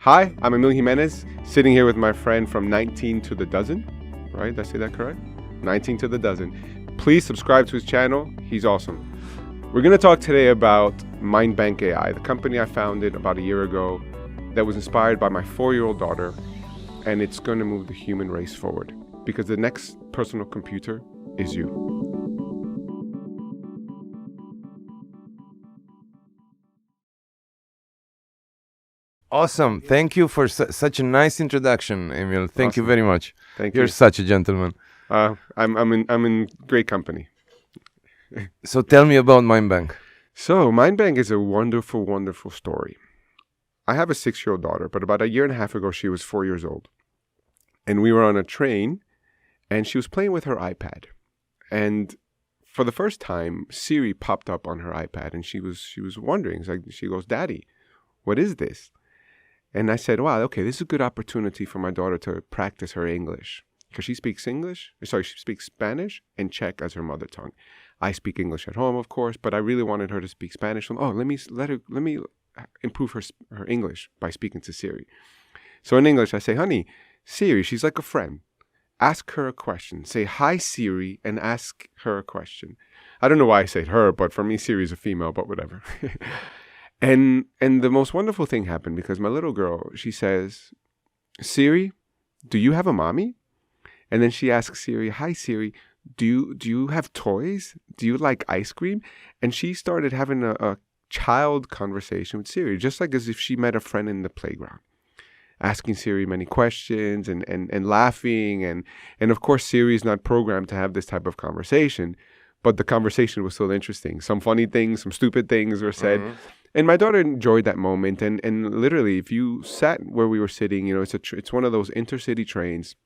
Hi, I'm EMIL Jimenez, sitting here with my friend from 19 to the dozen. Right? Did I say that correct? 19 to the dozen. Please subscribe to his channel. He's awesome. We're going to talk today about Mindbank.ai, the company I founded about a year ago that was inspired by my 4-year-old daughter, and it's going to move the human race forward because the next personal computer is you. Awesome. Thank you for such a nice introduction, Emil. Thank you Awesome. very much. Thank You're you. such a gentleman. I'm in great company. So tell me about Mindbank. So Mindbank is a wonderful, wonderful story. I have a 6-year-old daughter, but about a year and a half ago, she was 4 years old. And we were on a train, and she was playing with her iPad. And for the first time, Siri popped up on her iPad, and she was wondering. She goes, "Daddy, what is this?" And I said, wow, okay, this is a good opportunity for my daughter to practice her English. Because she speaks she speaks Spanish and Czech as her mother tongue. I speak English at home, of course, but I really wanted her to speak Spanish. So, let me improve her English by speaking to Siri. So in English, I say, honey, Siri, she's like a friend. Ask her a question. Say, hi, Siri, and ask her a question. I don't know why I say her, but for me, Siri is a female, but whatever. And the most wonderful thing happened because my little girl, she says, Siri, do you have a mommy? And then she asks Siri, hi, Siri, do you have toys? Do you like ice cream? And she started having a child conversation with Siri, just like as if she met a friend in the playground, asking Siri many questions and laughing. And of course, Siri is not programmed to have this type of conversation, but the conversation was still interesting. Some funny things, some stupid things were said. Mm-hmm. And my daughter enjoyed that moment. And literally, if you sat where we were sitting, it's one of those intercity trains.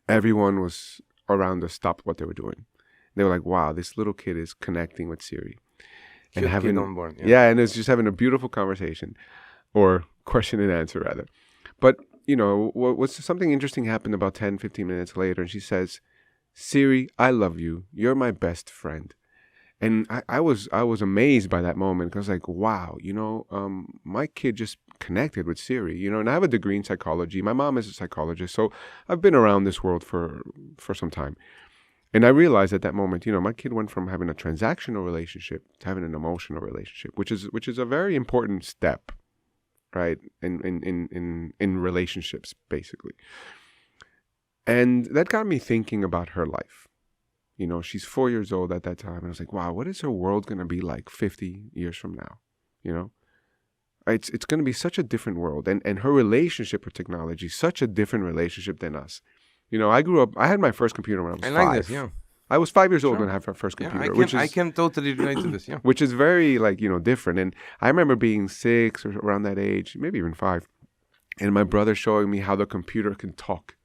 Everyone was around us, stopped what they were doing. They were like, wow, this little kid is connecting with Siri. And having on board. Yeah, and it's just having a beautiful conversation, or question and answer, rather. But, what's something interesting happened about 10, 15 minutes later. And she says, Siri, I love you. You're my best friend. And I was amazed by that moment because I was like, wow, my kid just connected with Siri, and I have a degree in psychology. My mom is a psychologist, so I've been around this world for some time. And I realized at that moment, my kid went from having a transactional relationship to having an emotional relationship, which is a very important step, right, in relationships, basically. And that got me thinking about her life. She's 4 years old at that time. And I was like, wow, what is her world going to be like 50 years from now? It's going to be such a different world. And her relationship with technology, such a different relationship than us. I had my first computer when I was 5. I like this, yeah. I was 5 years old when I had my first computer. I can totally relate to this, yeah. Which is very, different. And I remember being 6 or around that age, maybe even 5. And my brother showing me how the computer can talk.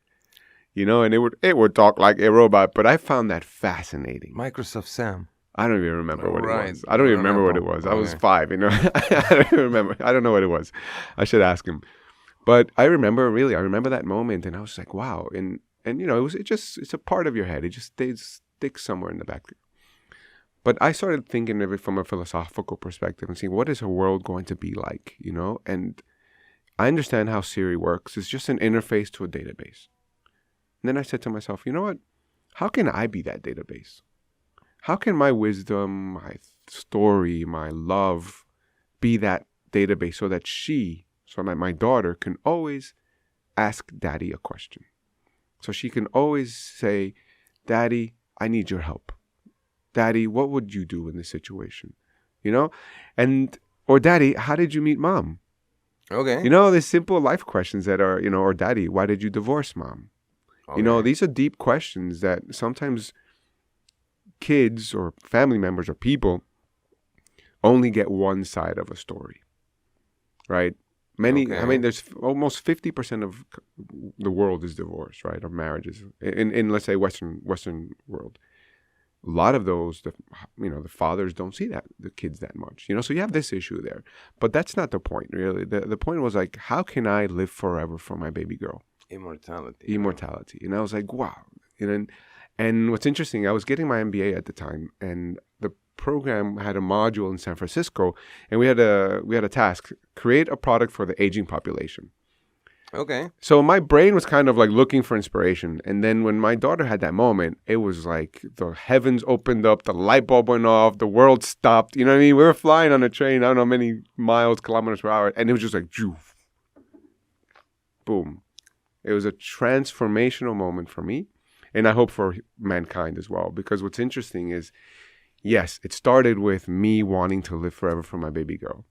And it would talk like a robot, but I found that fascinating. Microsoft Sam. I don't even remember what it was. I don't even remember what it was. I was 5, I don't even remember. I don't know what it was. I should ask him. But I remember that moment, and I was like, wow. And it's a part of your head. It just sticks somewhere in the back. But I started thinking of it from a philosophical perspective and seeing what is her world going to be like, And I understand how Siri works. It's just an interface to a database. And then I said to myself, you know what? How can I be that database? How can my wisdom, my story, my love be that database so that my daughter can always ask Daddy a question? So she can always say, Daddy, I need your help. Daddy, what would you do in this situation? Or Daddy, how did you meet Mom? Okay. There's simple life questions that are, or Daddy, why did you divorce Mom? Okay. These are deep questions that sometimes kids or family members or people only get one side of a story, right? There's almost 50% of the world is divorce, right, of marriages in let's say Western world. A lot of those, the fathers don't see the kids that much, So you have this issue there, but that's not the point, really. The point was like, how can I live forever for my baby girl? Immortality. And I was like, wow. And what's interesting, I was getting my MBA at the time, and the program had a module in San Francisco, and we had a task: create a product for the aging population. Okay. So my brain was kind of like looking for inspiration. And then when my daughter had that moment, it was like the heavens opened up, the light bulb went off, the world stopped. You know what I mean? We were flying on a train, I don't know how many miles, kilometers per hour. And it was just like, joof, boom. It was a transformational moment for me. And I hope for mankind as well. Because what's interesting is, yes, it started with me wanting to live forever for my baby girl.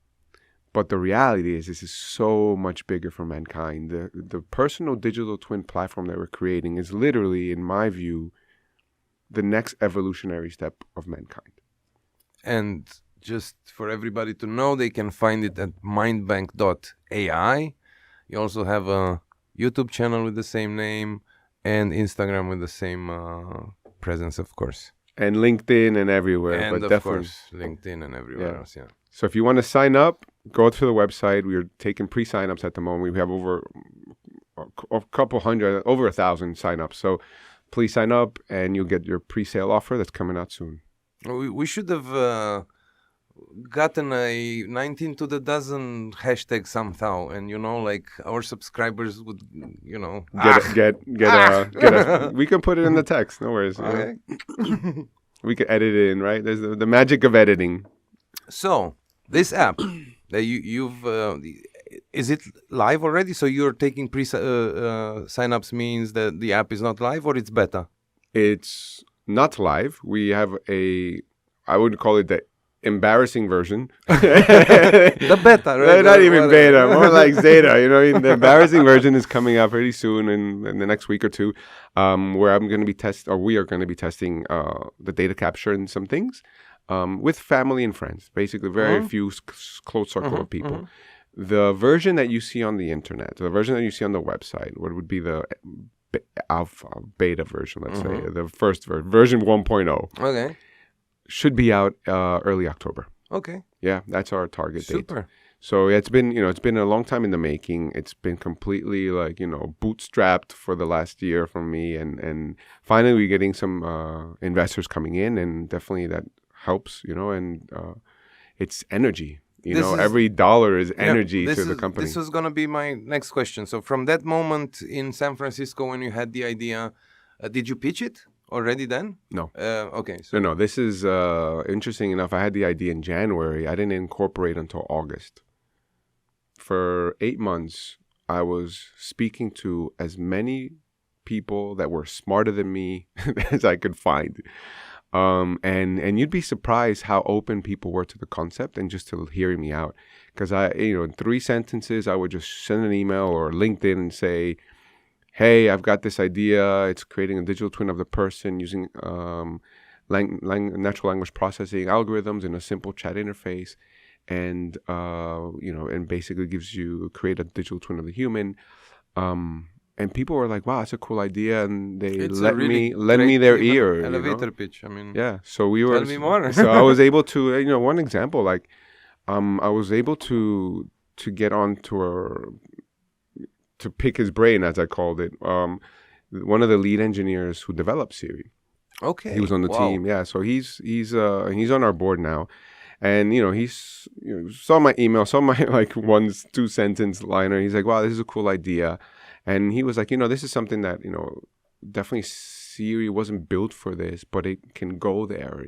But the reality is this is so much bigger for mankind. The personal digital twin platform that we're creating is literally, in my view, the next evolutionary step of mankind. And just for everybody to know, they can find it at Mindbank.ai. You also have a YouTube channel with the same name and Instagram with the same presence, of course. And LinkedIn and everywhere. And but of definitely, course, LinkedIn and everywhere else, yeah. So if you want to sign up, go to the website. We are taking pre-signups at the moment. We have over a couple hundred, over 1,000 signups. So please sign up and you'll get your pre-sale offer that's coming out soon. We should have gotten a 19 to the dozen hashtag somehow, and like our subscribers would get us. We can put it in the text, no worries. Okay. We can edit it in, right? There's the magic of editing. So this app that you've is it live already? So you're taking sign-ups means that the app is not live, or it's beta? It's not live. We have I would call it the embarrassing version. The beta, right? Not even beta, more like Zeta. You know what I mean? The embarrassing version is coming out pretty soon in the next week or two, where I'm going to be we are going to be testing the data capture and some things with family and friends. Basically, very few close circle of people. The version that you see on the internet, the version that you see on the website, what would be the alpha, beta version, let's say, the first version 1.0. Okay. Should be out early October. Okay. Yeah, that's our target date. Super. So it's been a long time in the making. It's been completely bootstrapped for the last year from me, and finally we're getting some investors coming in, and definitely that helps. And it's energy. Every dollar is energy to the company. This was going to be my next question. So from that moment in San Francisco when you had the idea, did you pitch it already then? No. Okay. So No. This is interesting enough. I had the idea in January. I didn't incorporate until August. For 8 months, I was speaking to as many people that were smarter than me as I could find. And you'd be surprised how open people were to the concept and just to hearing me out. Because in 3 sentences, I would just send an email or LinkedIn and say, hey, I've got this idea. It's creating a digital twin of the person using natural language processing algorithms in a simple chat interface. And, and basically create a digital twin of the human. And people were like, wow, that's a cool idea. And they lend me their ear. Elevator pitch. I mean, yeah. So we were, tell me more. So I was able to, one example, I was able to get on to pick his brain, as I called it. One of the lead engineers who developed Siri. Okay. He was on the team. Yeah. So he's on our board now. And, he's saw my email, saw my 1-2 sentence liner. He's like, wow, this is a cool idea. And he was like, this is something that, definitely Siri wasn't built for this, but it can go there,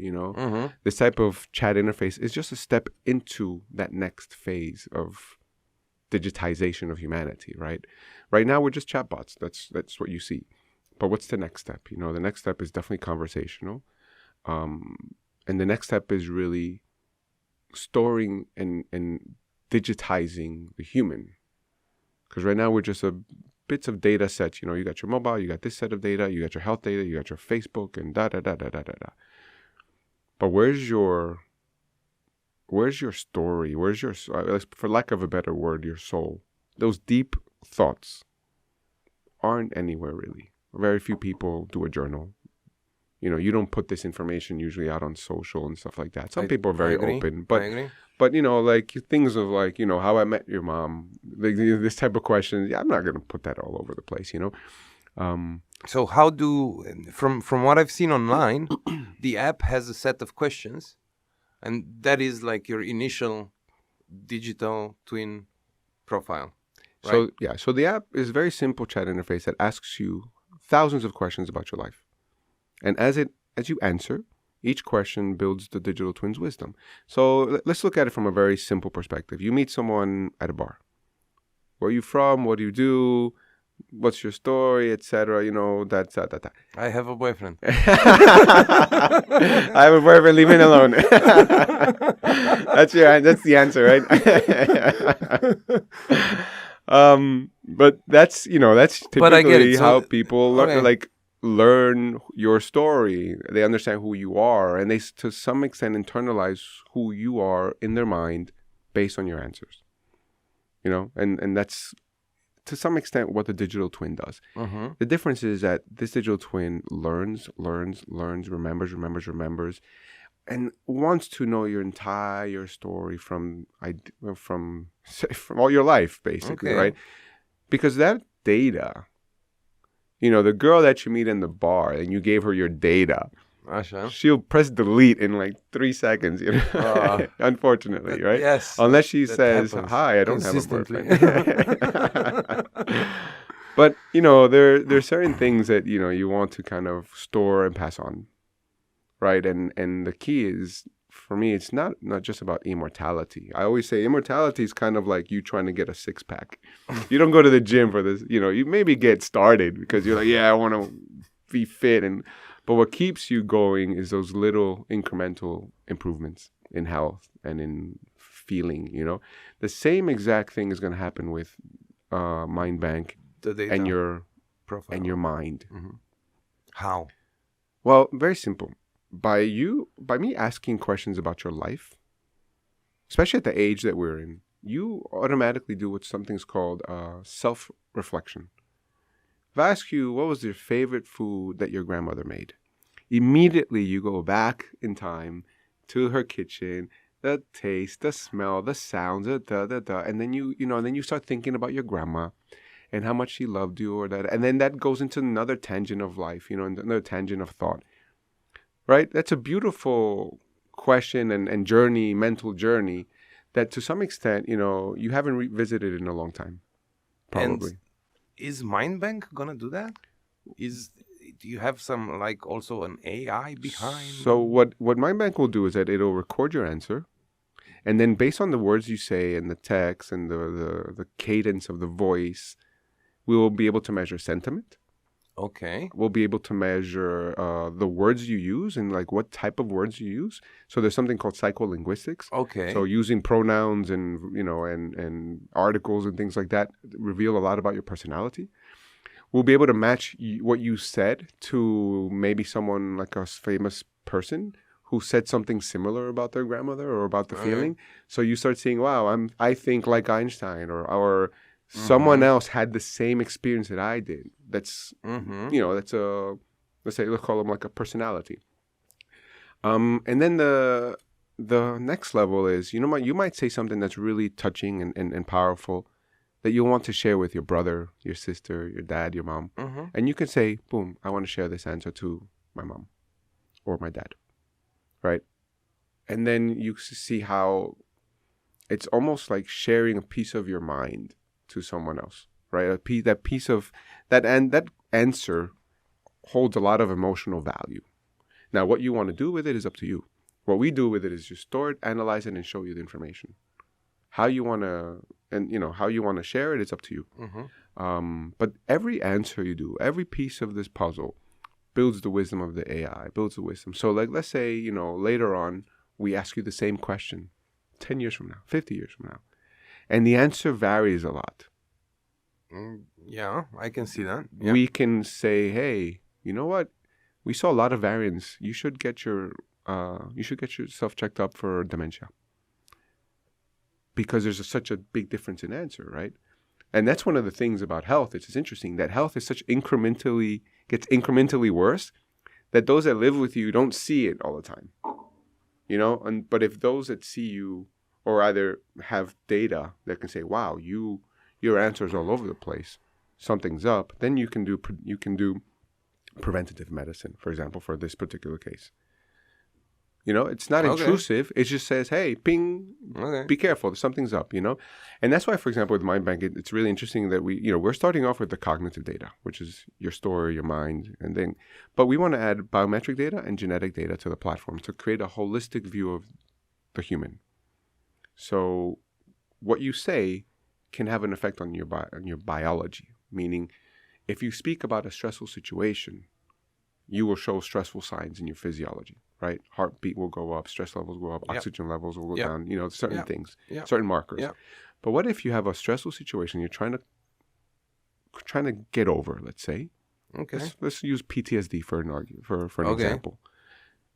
This type of chat interface is just a step into that next phase of digitization of humanity, right? Right now, we're just chatbots. That's what you see. But what's the next step? The next step is definitely conversational. And the next step is really storing and digitizing the human. Because right now, we're just bits of data sets. You got your mobile, you got this set of data, you got your health data, you got your Facebook, and da-da-da-da-da-da-da. But where's your story? Where's your, for lack of a better word, your soul? Those deep thoughts aren't anywhere really. Very few people do a journal. You don't put this information usually out on social and stuff like that. Some people are very open, but things of how I met your mom, this type of questions. Yeah, I'm not gonna put that all over the place, So how from what I've seen online, the app has a set of questions, and that is like your initial digital twin profile. So so the app is a very simple chat interface that asks you thousands of questions about your life. And as you answer, each question builds the digital twin's wisdom. So let's look at it from a very simple perspective. You meet someone at a bar. Where are you from? What do you do? What's your story, etc. You know, that's that. I have a boyfriend. I have a boyfriend. Leave me alone. That's the answer, right? But that's typically how people learn your story. They understand who you are, and they to some extent internalize who you are in their mind based on your answers. You know, and that's to some extent what the digital twin does. The difference is that this digital twin learns, remembers, and wants to know your entire story from all your life, basically, right? Because that data, you know, the girl that you meet in the bar and you gave her your data, she'll press delete in like 3 seconds, you know? Unfortunately, right? Yes. Unless she says, hi, I don't have a boyfriend. But, you know, there's certain things that, you know, you want to kind of store and pass on, right? And the key is, for me, it's not just about immortality. I always say immortality is kind of like you trying to get a six-pack. You don't go to the gym for this, you know, you maybe get started because you're like, yeah, I want to be fit but what keeps you going is those little incremental improvements in health and in feeling, you know. The same exact thing is going to happen with Mindbank and your profile and your mind. How? Well, very simple. By me asking questions about your life, especially at the age that we're in, you automatically do what something's called self-reflection. If I ask you, what was your favorite food that your grandmother made? Immediately you go back in time to her kitchen, the taste, the smell, the sounds, and then you start thinking about your grandma and how much she loved you, and then that goes into another tangent of life, you know, another tangent of thought. Right? That's a beautiful question and journey, mental journey, that to some extent, you know, you haven't revisited in a long time, probably. And is Mindbank gonna do that? Do you have some also an AI behind? So what Mindbank will do is that it'll record your answer, and then based on the words you say and the text and the cadence of the voice, we will be able to measure sentiment. Okay. We'll be able to measure the words you use and like what type of words you use. So there's something called psycholinguistics. Okay. So using pronouns and, you know, and articles and things like that reveal a lot about your personality. We'll be able to match what you said to maybe someone like a famous person who said something similar about their grandmother or about the feeling. So you start seeing, wow, I think like Einstein, or someone else had the same experience that I did. That's, you know, that's let's call them like a personality. And then the next level is, you know, you might say something that's really touching and powerful that you want to share with your brother, your sister, your dad, your mom. And you can say, boom, I want to share this answer to my mom or my dad, right? And then you see how it's almost like sharing a piece of your mind to someone else, right? That answer holds a lot of emotional value. Now, what you want to do with it is up to you. What we do with it is just store it, analyze it, and show you the information. How you want to share it is up to you. But every answer you do, every piece of this puzzle builds the wisdom of the AI, builds the wisdom. So like, let's say, you know, later on, we ask you the same question 10 years from now, 50 years from now, and the answer varies a lot. Yeah, I can see that. Yeah. We can say, hey, you know what? We saw a lot of variance. You should get yourself checked up for dementia. Because there's such a big difference in answer, right? And that's one of the things about health. It's just interesting that health is gets incrementally worse, that those that live with you don't see it all the time. You know, but if those that see you or either have data that can say, wow, your answer's all over the place, something's up, then you can do preventative medicine, for example, for this particular case. It's not Okay. intrusive. It just says, hey, ping, Okay. be careful. Something's up, And that's why, for example, with Mindbank, it's really interesting that we're starting off with the cognitive data, which is your story, your mind, but we want to add biometric data and genetic data to the platform to create a holistic view of the human. So what you say can have an effect on your biology, meaning if you speak about a stressful situation, you will show stressful signs in your physiology, right? Heartbeat will go up, stress levels go up, Yep. oxygen levels will go Yep. down, certain Yep. things, Yep. certain markers. Yep. But what if you have a stressful situation you're trying to get over, let's say? Okay. Let's use PTSD for an Okay. example.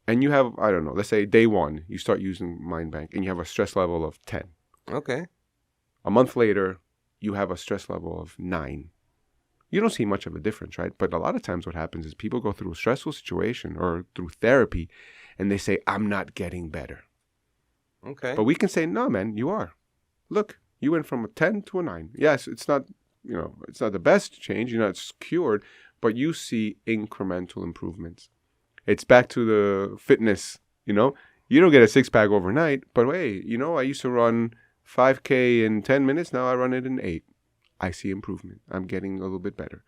And you have, I don't know, let's say day 1, you start using Mindbank and you have a stress level of 10. Okay. A month later, you have a stress level of 9. You don't see much of a difference, right? But a lot of times what happens is people go through a stressful situation or through therapy and they say, I'm not getting better. Okay. But we can say, no, man, you are. Look, you went from a 10 to a 9. Yes, it's not, it's not the best change. You're not cured, but you see incremental improvements. It's back to the fitness, You don't get a 6-pack overnight, but wait, I used to run 5K in 10 minutes. Now I run it in 8. I see improvement. I'm getting a little bit better.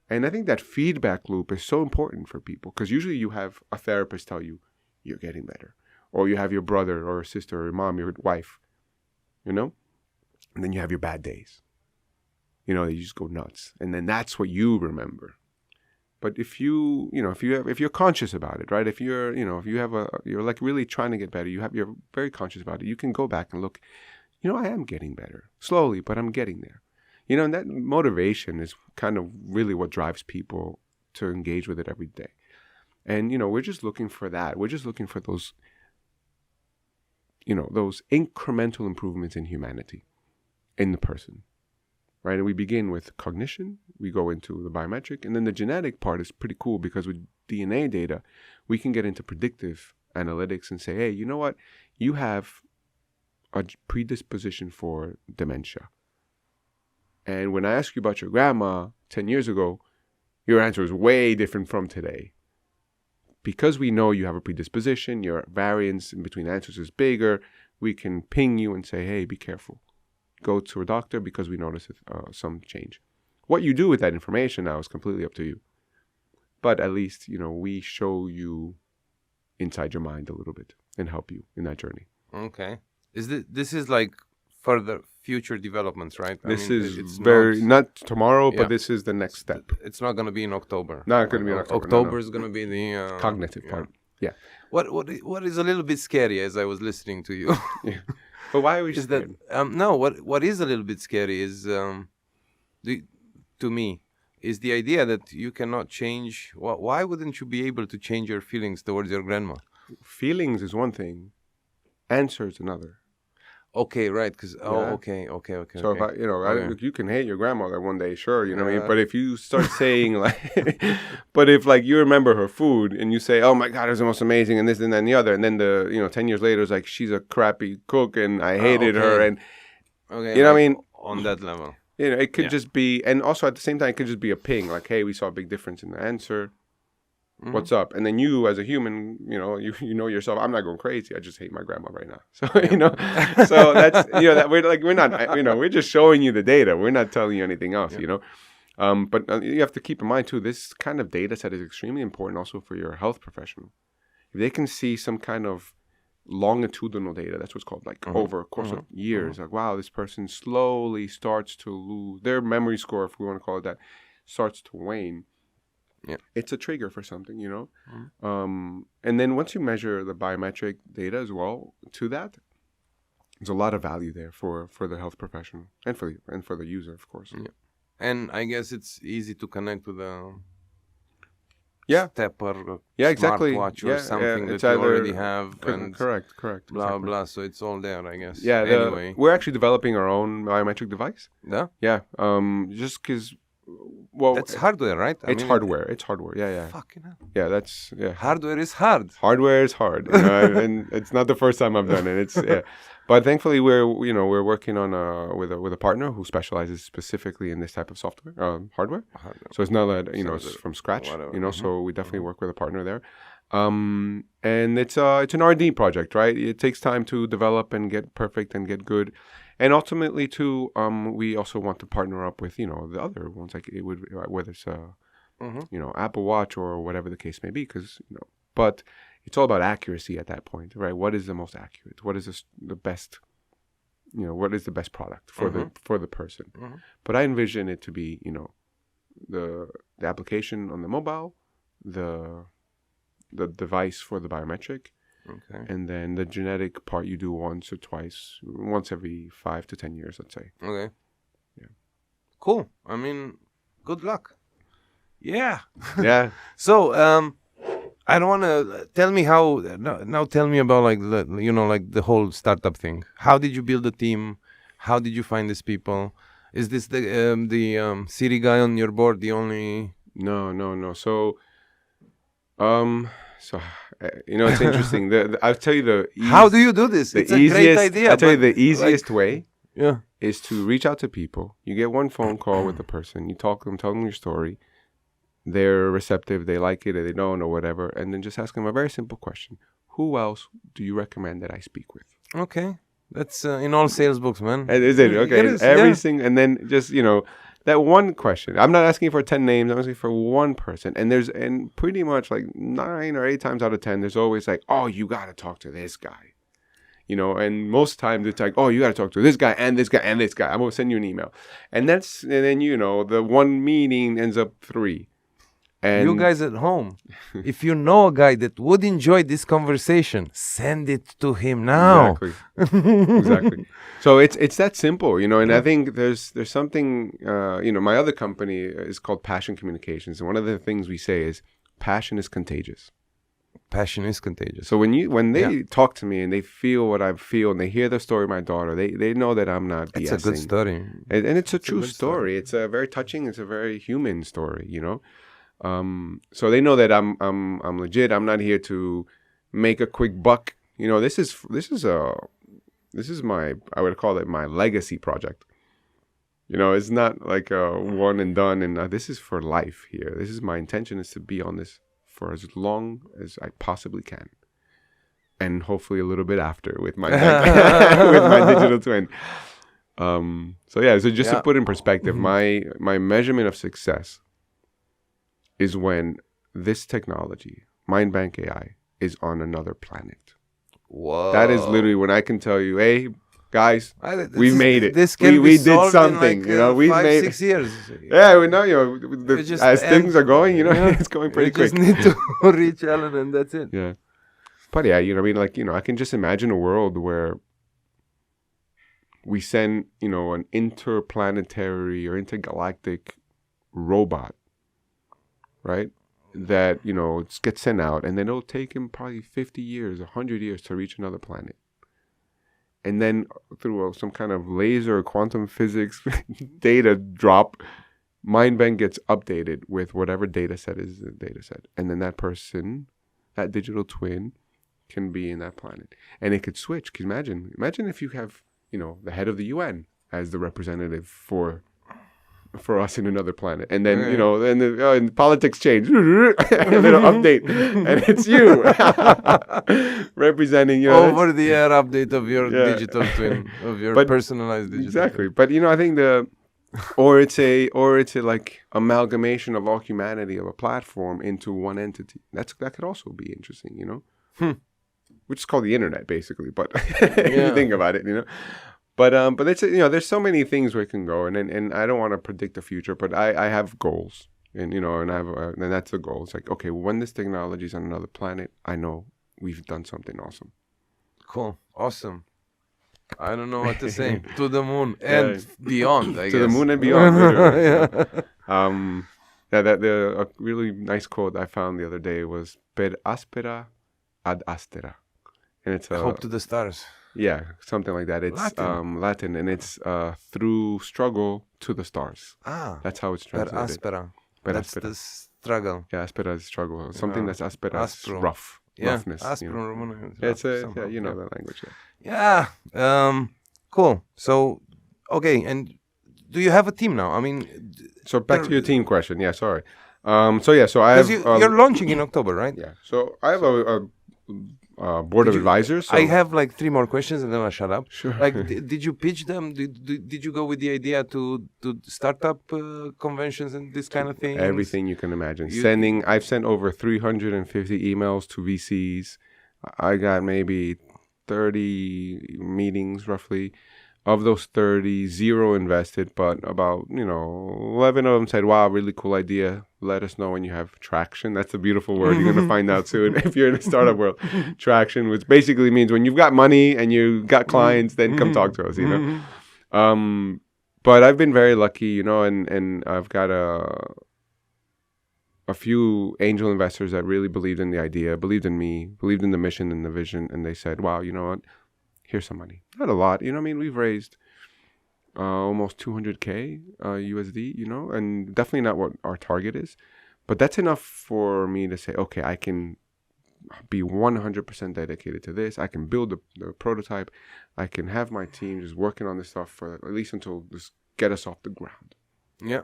And I think that feedback loop is so important for people because usually you have a therapist tell you, you're getting better. Or you have your brother or sister or your mom, your wife, And then you have your bad days. You just go nuts. And then that's what you remember. But if you're conscious about it, right? If you're like really trying to get better, you're very conscious about it. You can go back and look, I am getting better slowly, but I'm getting there. And that motivation is kind of really what drives people to engage with it every day. And, we're just looking for that. We're just looking for those, those incremental improvements in humanity, in the person, right? And we begin with cognition, we go into the biometric, and then the genetic part is pretty cool because with DNA data, we can get into predictive analytics and say, hey, you know what? You have a predisposition for dementia. And when I ask you about your grandma 10 years ago, your answer is way different from today. Because we know you have a predisposition, your variance in between answers is bigger, we can ping you and say, hey, be careful. Go to a doctor because we notice some change. What you do with that information now is completely up to you. But at least, we show you inside your mind a little bit and help you in that journey. Okay. This is like further future developments, right? It's very not tomorrow, but this is the next step. It's not going to be in October. Not going to be in October. October is going to be the cognitive part. Yeah. What is a little bit scary as I was listening to you? Yeah. But why are we scared? What is a little bit scary is to me is the idea that you cannot change. Why wouldn't you be able to change your feelings towards your grandma? Feelings is one thing, answer is another. Okay, right. Because okay. So if you can hate your grandmother one day, sure, what I mean. But if you start saying but if you remember her food and you say, oh my God, it was the most amazing, and this and that and the other, and then 10 years later it's like she's a crappy cook and I hated her, and what I mean, on that level, it could just be, and also at the same time it could just be a ping, like, hey, we saw a big difference in the answer. Mm-hmm. What's up? And then you, as a human, you know yourself. I'm not going crazy. I just hate my grandma right now. So so that's that we're not we're just showing you the data. We're not telling you anything else. But you have to keep in mind too. This kind of data set is extremely important also for your health professional. If they can see some kind of longitudinal data, that's what's called over a course of years. Like, wow, this person slowly starts to lose their memory score, if we want to call it that, starts to wane. Yeah, it's a trigger for something, and then once you measure the biometric data as well, to that, there's a lot of value there for the health professional and for the user, of course. Yeah. And I guess it's easy to connect with a step or exactly. smartwatch or something that you already have. Correct. Blah exactly. blah. So it's all there, I guess. Yeah. Anyway, we're actually developing our own biometric device. Yeah. Yeah. Just because. Well, that's hardware, right? It's hardware. It's hardware. Yeah. Fucking hell. Yeah. Hardware is hard. Hardware is hard, and it's not the first time I've done it. It's but thankfully we're working on with a partner who specializes specifically in this type of software, hardware. So it's not that it's from scratch. So we definitely work with a partner there, And it's an R&D project, right? It takes time to develop and get perfect and get good. And ultimately, too, we also want to partner up with, the other ones, like it would, whether it's, Apple Watch or whatever the case may be, because, but it's all about accuracy at that point, right? What is the most accurate? What is the best, what is the best product for the person? But I envision it to be, the application on the mobile, the device for the biometric, and then the genetic part you do once every 5 to 10 years, let's say. Okay. Yeah. Cool. I mean, good luck. Yeah. Yeah. So, I don't want to tell me how. Now, tell me about like the whole startup thing. How did you build a team? How did you find these people? Is this the city guy on your board the only? No. So, it's interesting. I'll tell you how do you do this? It's a great idea. I'll tell you the easiest way. Yeah. Is to reach out to people. You get one phone call with the person. You talk to them, tell them your story. They're receptive. They like it, or they don't, or whatever. And then just ask them a very simple question: who else do you recommend that I speak with? Okay, that's in all sales books, man. Is it okay? And then just that one question. I'm not asking for 10 names. I'm asking for one person. And pretty much like 9 or 8 times out of 10, there's always like, oh, you got to talk to this guy. And most times it's like, oh, you got to talk to this guy and this guy and this guy. I'm going to send you an email. And then, the one meeting ends up 3. And you guys at home, if you know a guy that would enjoy this conversation, send it to him now. Exactly. So it's that simple, and I think there's something, my other company is called Passion Communications. And one of the things we say is passion is contagious. Passion is contagious. So when they talk to me and they feel what I feel and they hear the story of my daughter, they know that I'm not BSing. It's a good story. And it's a true story. It's a very touching, it's a very human story, So they know that I'm legit. I'm not here to make a quick buck. This is my, I would call it my legacy project. It's not like a one and done. And this is for life here. This is my intention is to be on this for as long as I possibly can, and hopefully a little bit after with my with my digital twin. So just to put in perspective, my measurement of success is when this technology, Mindbank.ai, is on another planet. Whoa. That is literally when I can tell you, hey, guys, we made it. We did something. We've made 6 years. Yeah, we know. As things are going, it's going pretty quick. We just need to reach Alan, and that's it. Yeah, but yeah, I can just imagine a world where we send, an interplanetary or intergalactic robot, right? That, gets sent out, and then it'll take him probably 50 years, 100 years to reach another planet. And then through some kind of laser quantum physics data drop, Mindbank gets updated with whatever data set is the data set. And then that person, that digital twin, can be in that planet. And it could switch. Cause imagine if you have, the head of the UN as the representative for us in another planet, and then and politics change, and then it'll update, and it's you representing over the air update of your digital twin, of your personalized digital exactly. twin. But I think or it's a like amalgamation of all humanity of a platform into one entity. That could also be interesting, which is called the internet basically. But if you think about it, But it's there's so many things where it can go, and I don't want to predict the future, but I have goals, and and I have and that's the goal. It's like, okay, when this technology is on another planet, I know we've done something awesome. Cool, awesome. I don't know what to say. To the moon and beyond, I guess. To the moon and beyond. A really nice quote I found the other day was "Per aspera ad astera," and it's hope to the stars. Yeah, something like that. It's Latin, and it's through struggle to the stars. That's how it's translated. Per aspera. That's the struggle. Yeah, aspera is struggle. Something that's aspera is rough. Yeah, roughness. Aspro. It's the language. Yeah. Cool. So, okay, and do you have a team now? I mean, so back to your team question. Yeah, sorry. So yeah, so I have Because you're launching in October, right? yeah. So I have a board of advisors. So I have like 3 more questions and then I'll shut up. Sure. Like, did you pitch them? Did you go with the idea to startup conventions and this kind of thing? Everything you can imagine. I've sent over 350 emails to VCs. I got maybe 30 meetings roughly. Of those 30, 0 invested, but about 11 of them said, "Wow, really cool idea. Let us know when you have traction." That's a beautiful word. You're gonna find out soon if you're in the startup world. Traction, which basically means when you've got money and you got clients, then come talk to us. But I've been very lucky, and I've got a few angel investors that really believed in the idea, believed in me, believed in the mission and the vision, and they said, "Wow, you know what? Here's some money." Not a lot, we've raised almost 200K USD, and definitely not what our target is. But that's enough for me to say, okay, I can be 100% dedicated to this. I can build the prototype. I can have my team just working on this stuff for at least until just get us off the ground. Yeah.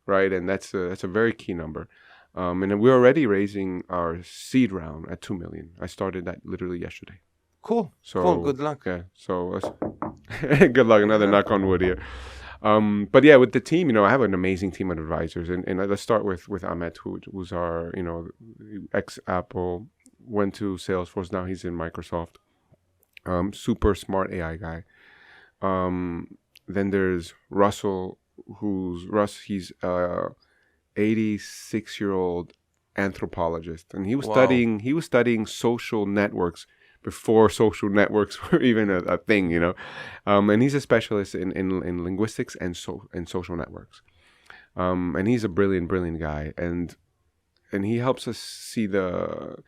Right, and that's a very key number. And then we're already raising our seed round at 2 million. I started that literally yesterday. Cool. So cool. Good luck. Yeah. So good luck. Another knock on wood here. But yeah, with the team, I have an amazing team of advisors, and let's start with Ahmet, who's our ex-Apple, went to Salesforce. Now he's in Microsoft. Super smart AI guy. Then there's Russell, he's 86-year-old anthropologist, and he was studying social networks before social networks were even a thing, and he's a specialist in linguistics and social networks, and he's a brilliant guy, and he helps us see the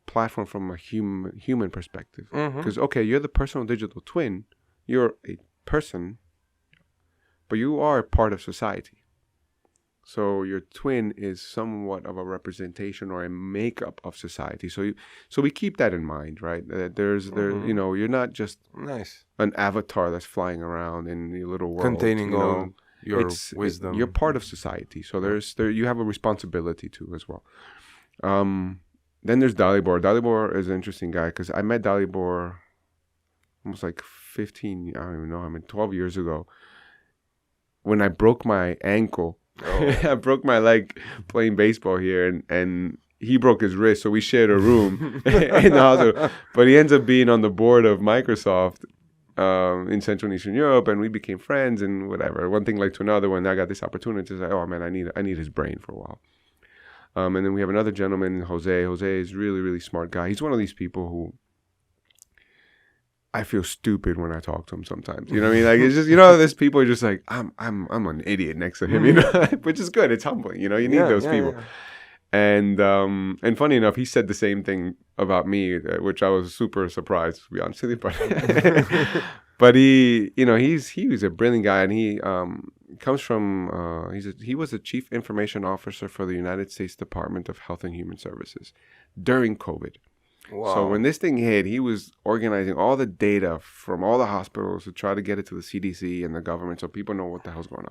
platform from a human perspective, because okay, you're the personal digital twin, you're a person, but you are part of society. So your twin is somewhat of a representation or a makeup of society. So we keep that in mind, right? You're not just an avatar that's flying around in your little world, containing all your wisdom. You're part of society. So you have a responsibility too as well. Then there's Dalibor. Dalibor is an interesting guy because I met Dalibor almost like 15, I don't even know, 12 years ago when I broke my ankle. I broke my leg playing baseball here, and he broke his wrist, so we shared a room in the hospital. But he ends up being on the board of Microsoft in Central and Eastern Europe, and we became friends and whatever. One thing led to another. When I got this opportunity, to say, oh man, I need his brain for a while. And then we have another gentleman, Jose. Jose is really, really smart guy. He's one of these people who I feel stupid when I talk to him sometimes. You know what I mean? Like, it's just, there's people who are just like, I'm an idiot next to him, which is good. It's humbling, you need those people. Yeah. And funny enough, he said the same thing about me, which I was super surprised, to be honest with you. But he was a brilliant guy, and he comes from, he was the Chief Information Officer for the United States Department of Health and Human Services during COVID. Wow. So when this thing hit, he was organizing all the data from all the hospitals to try to get it to the CDC and the government so people know what the hell's going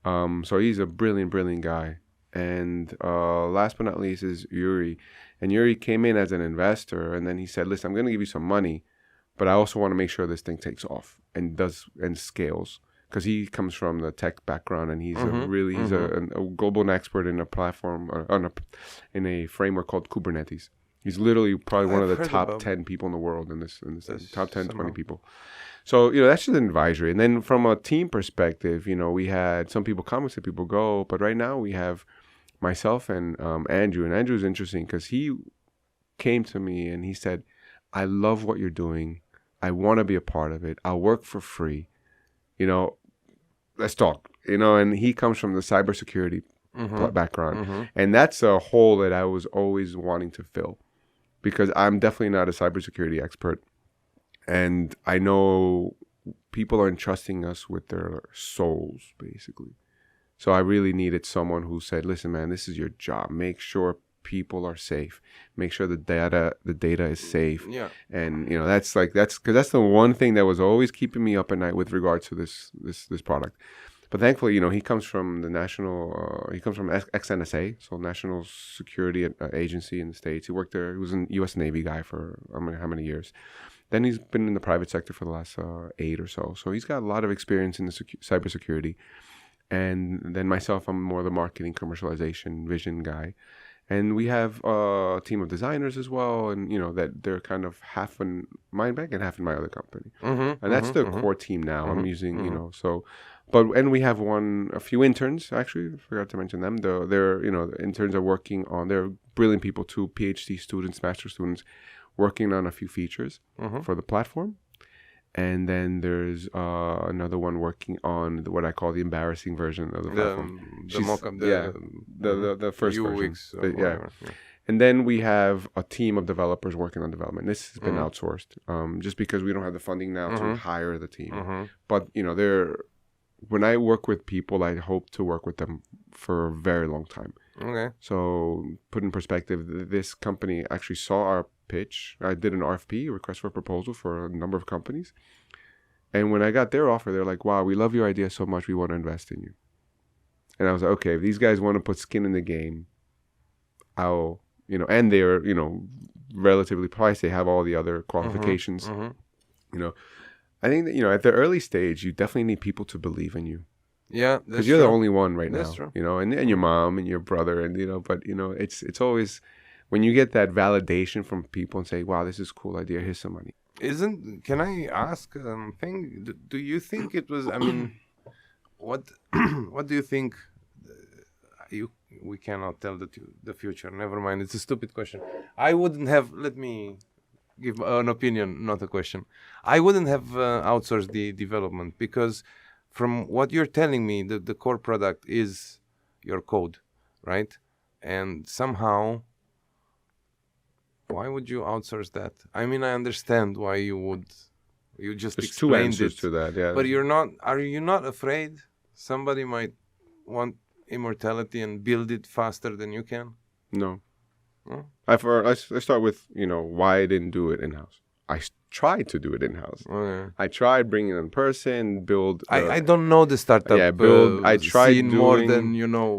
on. So he's a brilliant guy. And last but not least is Yuri. And Yuri came in as an investor, and then he said, listen, I'm going to give you some money, but I also want to make sure this thing takes off and scales. Because he comes from the tech background, and he's he's a global expert in a platform, in a framework called Kubernetes. He's literally probably one of the top 10 people in the world in this top 10, 20 people. So, that's just an advisory. And then from a team perspective, we had some people come and some people go. But right now we have myself and Andrew. And Andrew's interesting because he came to me and he said, I love what you're doing. I want to be a part of it. I'll work for free. Let's talk. And he comes from the cybersecurity background. And that's a hole that I was always wanting to fill. Because I'm definitely not a cybersecurity expert. And I know people are entrusting us with their souls, basically. So I really needed someone who said, listen, man, this is your job. Make sure people are safe. Make sure the data is safe. Yeah. And, that's because that's the one thing that was always keeping me up at night with regards to this product. But thankfully, he comes from the he comes from XNSA, so National Security Agency in the States. He worked there. He was a U.S. Navy guy for how many years. Then he's been in the private sector for the last 8 or so. So he's got a lot of experience in the cybersecurity. And then myself, I'm more the marketing, commercialization, vision guy. And we have a team of designers as well, and that they're kind of half in Mindbank and half in my other company. And that's the core team now. I'm using, and we have a few interns, actually. I forgot to mention them. The interns are working on, they're brilliant people too, PhD students, master students, working on a few features for the platform. And then there's another one working on what I call the embarrassing version of the platform. The first version. Yeah. And then we have a team of developers working on development. This has been outsourced, just because we don't have the funding now to hire the team. But when I work with people, I hope to work with them for a very long time. Okay. So put in perspective, this company actually saw our pitch. I did an RFP, a request for proposal, for a number of companies. And when I got their offer, they're like, wow, we love your idea so much, we want to invest in you. And I was like, okay, if these guys want to put skin in the game, I'll, and they're, relatively priced. They have all the other qualifications. I think that, at the early stage, you definitely need people to believe in you. Yeah, because you're the only one right that's now. True. And your mom and your brother, and but it's always when you get that validation from people and say, "Wow, this is a cool idea. Here's some money." Can I ask thing? Do you think it was? I mean, what do you think? We cannot tell the future. Never mind. It's a stupid question. I wouldn't have. Let me give an opinion, not a question. I wouldn't have outsourced the development, because from what you're telling me, the core product is your code, right? And somehow, why would you outsource that? I mean, I understand why you would. You just There's explained two answers it to that, yeah. But you're not. Are you not afraid somebody might want immortality and build it faster than you can? No. Huh? I start with, why I didn't do it in-house. I tried to do it in-house. Okay. I tried bringing in person, build... I don't know the startup I tried scene doing... more than,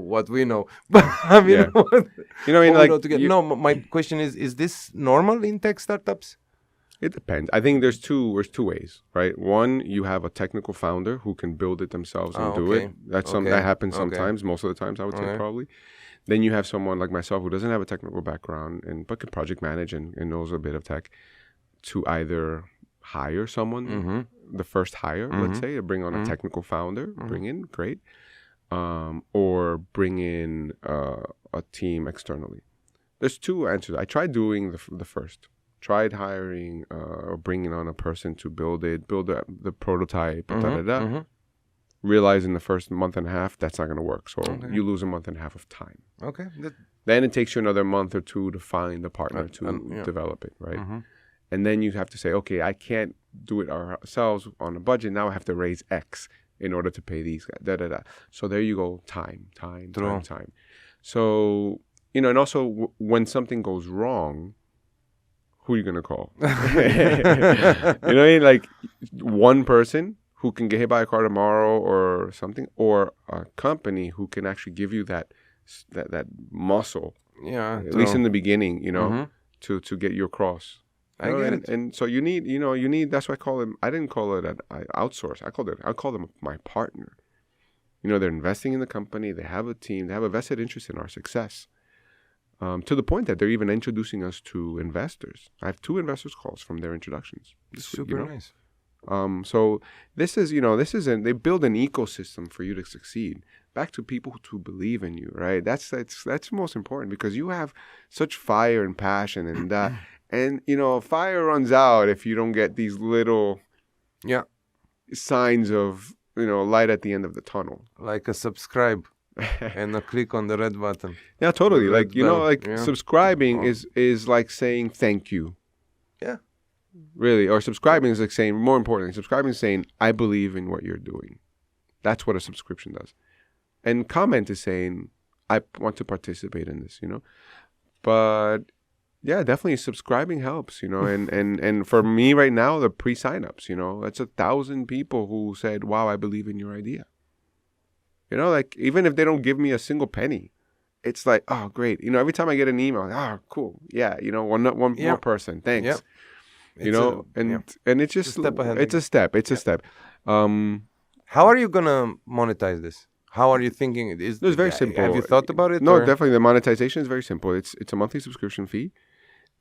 what we know. But I mean, yeah. what we know together. No, my question is this normal in tech startups? It depends. I think there's two ways, right? One, you have a technical founder who can build it themselves and do it. That happens sometimes, most of the times, I would say probably. Then you have someone like myself who doesn't have a technical background but can project manage and knows a bit of tech, to either hire someone, the first hire, let's say, to bring on a technical founder, bring in, great, or bring in a team externally. There's two answers. I tried doing the first. Tried hiring or bringing on a person to build the prototype, Realize in the first month and a half, that's not going to work. So you lose a month and a half of time. Okay. Then it takes you another month or two to find a partner to develop it, right? And then you have to say, okay, I can't do it ourselves on a budget. Now I have to raise X in order to pay these guys, So there you go, time. So, and also when something goes wrong, who are you going to call? You know what I mean? Like one person who can get hit by a car tomorrow or something, or a company who can actually give you that muscle. Yeah. At least in the beginning, to get you across. I get it. And so you need, that's why I didn't call it an outsource. I call them my partner. They're investing in the company. They have a team. They have a vested interest in our success. To the point that they're even introducing us to investors. I have 2 investors calls from their introductions. Super nice. So this is, they build an ecosystem for you to succeed. Back to people to believe in you, right? That's most important, because you have such fire and passion and that, and fire runs out if you don't get these little, signs of light at the end of the tunnel. Like a subscribe. And a click on the red button. Yeah, totally. Subscribing is like saying thank you. Yeah. Really. Or subscribing is like saying, more importantly, subscribing is saying, I believe in what you're doing. That's what a subscription does. And comment is saying, I want to participate in this, But yeah, definitely subscribing helps, and for me right now, the pre-signups, that's 1,000 people who said, wow, I believe in your idea. You know, like even if they don't give me a single penny, it's like, oh, great. You know, every time I get an email, oh, cool. Yeah, you know, one Yeah. more person. Thanks. Yeah. You It's know, yeah. and it's just It's a step ahead, it's I a step. It's a step. How are you gonna monetize this? How are you thinking? It's very simple. Have you thought about it? No, or? definitely the monetization is very simple. It's a monthly subscription fee,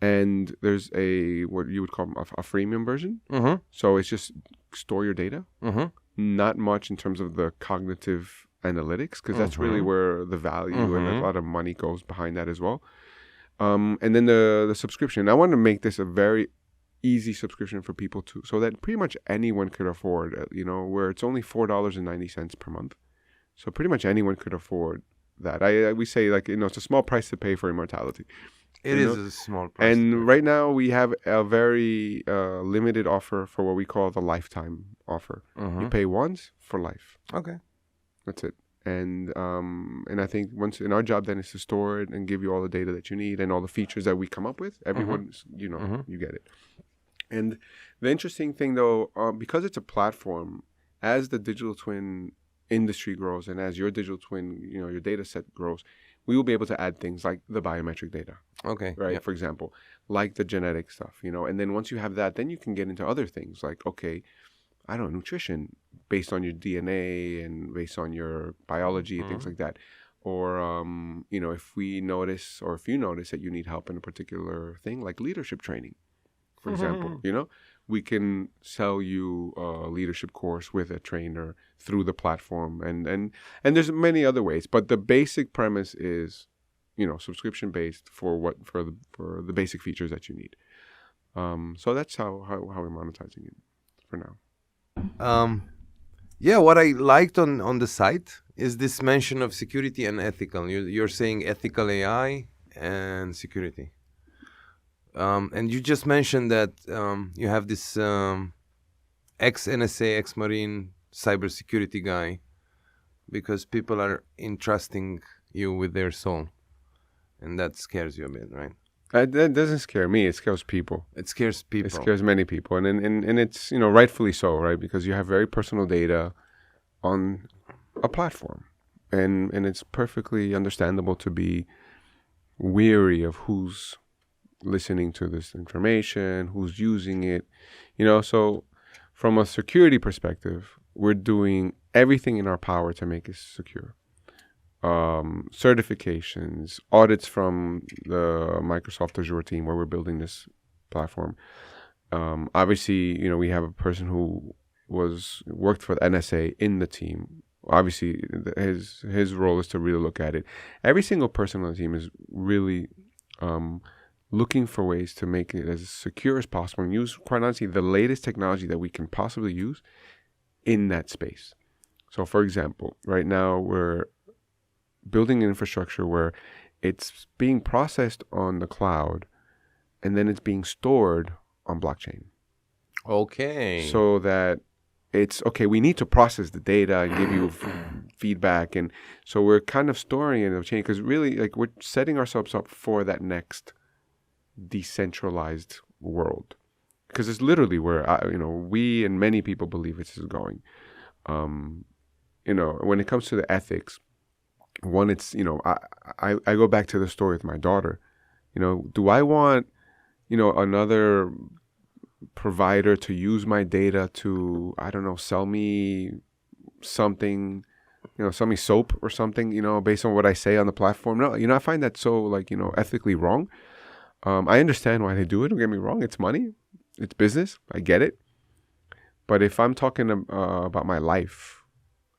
and there's a what you would call a freemium version. Mm-hmm. So it's just store your data. Mm-hmm. Not much in terms of the cognitive analytics, because that's really where the value and a lot of money goes behind that as well. And then the subscription. I want to make this a very easy subscription for people to, so that pretty much anyone could afford. You know, where it's only $4.90 per month, so pretty much anyone could afford that. We say, like, you know, it's a small price to pay for immortality. It You is know? a small price. And right now we have a very limited offer for what we call the lifetime offer. You pay once for life. Okay. That's it. And I think once, and our job then is to store it and give you all the data that you need and all the features that we come up with. Everyone's, you know, you get it. And the interesting thing though, because it's a platform, as the digital twin industry grows and as your digital twin, you know, your data set grows, we will be able to add things like the biometric data. Okay. Right. Yeah. For example, like the genetic stuff, you know, and then once you have that, then you can get into other things like, okay, I don't know, nutrition based on your DNA and based on your biology and things like that. Or, you know, if we notice, or if you notice that you need help in a particular thing, like leadership training, for example, you know, we can sell you a leadership course with a trainer through the platform. And there's many other ways, but the basic premise is, you know, subscription based for the basic features that you need. So that's how we're monetizing it for now. Yeah, what I liked on the site is this mention of security and ethical. You're saying ethical AI and security. And you just mentioned that you have this ex-NSA, ex-Marine cybersecurity guy, because people are entrusting you with their soul. And that scares you a bit, right? That doesn't scare me. It scares people. It scares people. It scares many people. And it's, you know, rightfully so, right? Because you have very personal data on a platform. And it's perfectly understandable to be weary of who's listening to this information, who's using it, you know. So from a security perspective, we're doing everything in our power to make it secure. Certifications, audits from the Microsoft Azure team where we're building this platform. Obviously, you know, we have a person who worked for the NSA in the team. Obviously, his role is to really look at it. Every single person on the team is really looking for ways to make it as secure as possible and use, quite honestly, the latest technology that we can possibly use in that space. So, for example, right now we're building an infrastructure where it's being processed on the cloud and then it's being stored on blockchain. Okay. So that it's, okay, we need to process the data and give you feedback. And so we're kind of storing it in the chain because really, like, we're setting ourselves up for that next decentralized world. Because it's literally where, you know, we and many people believe this is going. You know, when it comes to the ethics, one, it's, you know, I go back to the story with my daughter. You know, do I want, you know, another provider to use my data to, I don't know, sell me something, you know, sell me soap or something, you know, based on what I say on the platform? No, you know, I find that so, like, you know, ethically wrong. I understand why they do it. Don't get me wrong. It's money. It's business. I get it. But if I'm talking about my life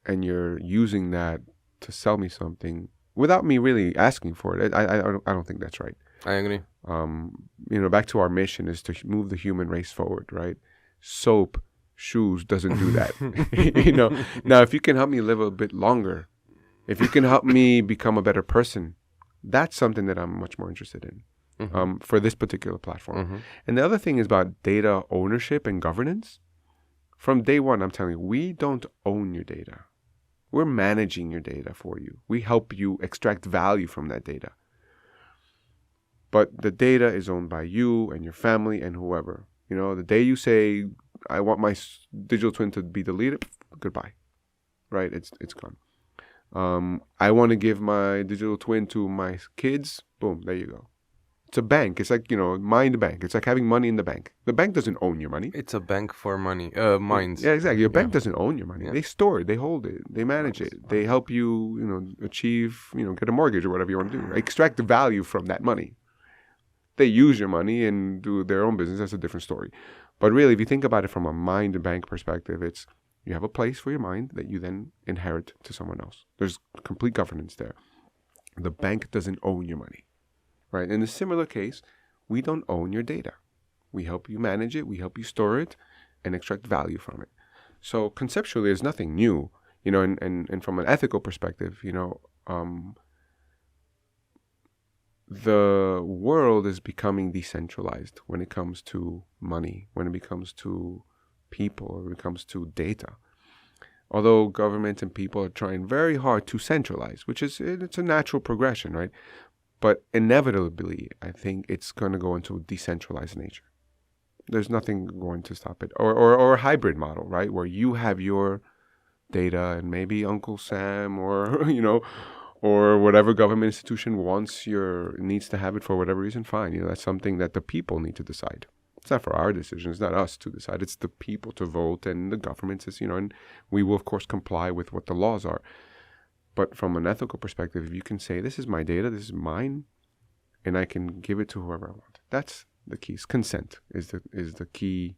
and you're using that to sell me something without me really asking for it, I don't think that's right. I agree. You know, back to our mission is to move the human race forward, right? Soap, shoes doesn't do that. You know, now if you can help me live a bit longer, if you can help me become a better person, that's something that I'm much more interested in. For this particular platform. And the other thing is about data ownership and governance. From day one, I'm telling you, we don't own your data. We're managing your data for you. We help you extract value from that data. But the data is owned by you and your family and whoever. You know, the day you say, I want my digital twin to be deleted, goodbye. Right? It's gone. I want to give my digital twin to my kids. Boom, there you go. It's a bank. It's like, mind bank. It's like having money in the bank. The bank doesn't own your money. It's a bank for money, minds. Yeah, exactly. Your bank doesn't own your money. They store it. They hold it. They manage it. They help you, achieve, get a mortgage or whatever you want to do. Extract the value from that money. They use your money and do their own business. That's a different story. But really, if you think about it from a mind bank perspective, it's you have a place for your mind that you then inherit to someone else. There's complete governance there. The bank doesn't own your money. Right? In a similar case, we don't own your data. We help you manage it, we help you store it, and extract value from it. So conceptually, there's nothing new, and from an ethical perspective, the world is becoming decentralized when it comes to money, when it comes to people, when it comes to data. Although governments and people are trying very hard to centralize, it's a natural progression, right? But inevitably, I think it's going to go into a decentralized nature. There's nothing going to stop it. Or a hybrid model, right? Where you have your data and maybe Uncle Sam or, or whatever government institution needs to have it for whatever reason, fine. That's something that the people need to decide. It's not for our decision. It's not us to decide. It's the people to vote, and the government says, and we will, of course, comply with what the laws are. But from an ethical perspective, if you can say, this is my data, this is mine, and I can give it to whoever I want. That's the key. Consent is the key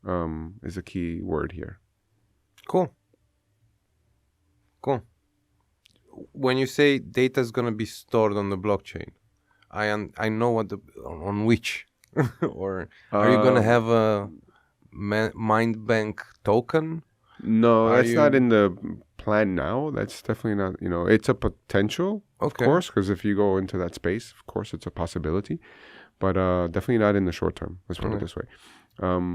word here. Cool. When you say data is going to be stored on the blockchain, I know on which, or are you going to have a mind bank token? No, that's not in the plan now. That's definitely not, it's a potential, of course, because if you go into that space, of course, it's a possibility, but definitely not in the short term. Let's put it this way.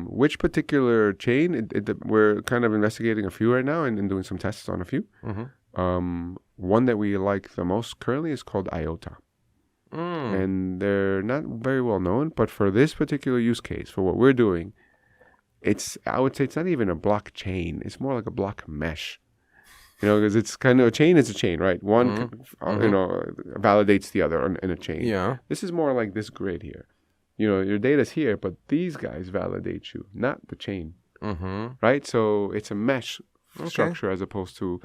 Which particular chain? We're kind of investigating a few right now and doing some tests on a few. One that we like the most currently is called Iota. And they're not very well known, but for this particular use case, for what we're doing, I would say it's not even a blockchain. It's more like a block mesh. Because it's kind of a chain is a chain, right? One, validates the other in a chain. Yeah. This is more like this grid here. Your data's here, but these guys validate you, not the chain. Right? So it's a mesh structure as opposed to.